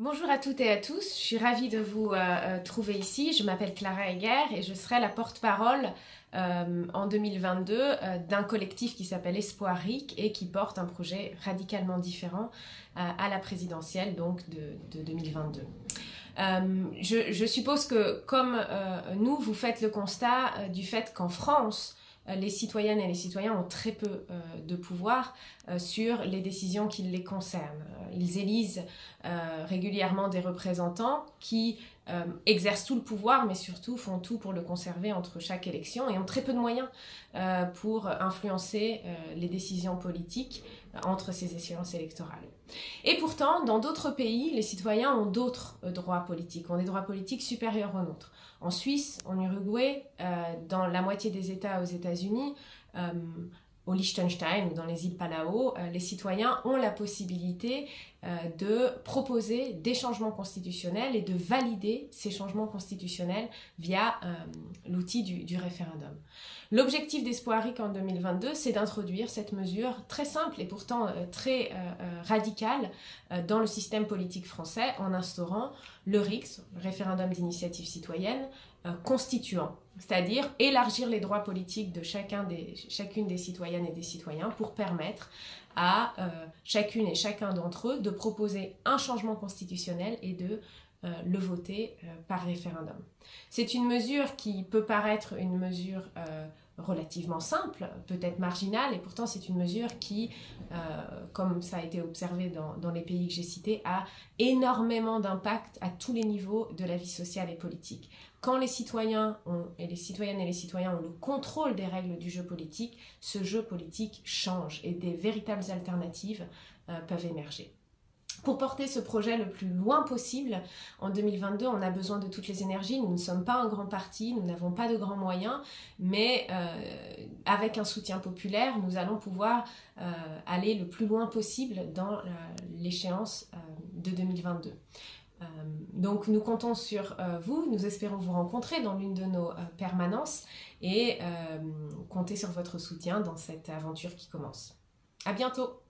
Bonjour à toutes et à tous, je suis ravie de vous trouver ici. Je m'appelle Clara Heger et je serai la porte-parole en 2022 d'un collectif qui s'appelle Espoir RIC et qui porte un projet radicalement différent à la présidentielle donc de 2022. Je suppose que comme nous, vous faites le constat du fait qu'en France, les citoyennes et les citoyens ont très peu de pouvoir sur les décisions qui les concernent. Ils élisent régulièrement des représentants qui exercent tout le pouvoir, mais surtout font tout pour le conserver entre chaque élection et ont très peu de moyens pour influencer les décisions politiques entre ces échéances électorales. Et pourtant, dans d'autres pays, les citoyens ont d'autres droits politiques, ont des droits politiques supérieurs aux nôtres. En Suisse, en Uruguay, dans la moitié des États aux États-Unis, au Liechtenstein ou dans les îles Palau, les citoyens ont la possibilité de proposer des changements constitutionnels et de valider ces changements constitutionnels via l'outil du référendum. L'objectif d'Espoir RIC en 2022, c'est d'introduire cette mesure très simple et pourtant très radicale dans le système politique français en instaurant le RIC, le référendum d'initiative citoyenne, constituant, c'est-à-dire élargir les droits politiques de chacune des citoyennes et des citoyens pour permettre à chacune et chacun d'entre eux de proposer un changement constitutionnel et de le voter par référendum. C'est une mesure qui peut paraître une mesure relativement simple, peut-être marginale, et pourtant c'est une mesure qui, comme ça a été observé dans les pays que j'ai cités, a énormément d'impact à tous les niveaux de la vie sociale et politique. Quand les citoyens et les citoyennes et les citoyens ont le contrôle des règles du jeu politique, ce jeu politique change et des véritables alternatives peuvent émerger. Pour porter ce projet le plus loin possible, en 2022, on a besoin de toutes les énergies. Nous ne sommes pas un grand parti, nous n'avons pas de grands moyens, mais avec un soutien populaire, nous allons pouvoir aller le plus loin possible dans l'échéance de 2022. Donc nous comptons sur vous, nous espérons vous rencontrer dans l'une de nos permanences et compter sur votre soutien dans cette aventure qui commence. À bientôt!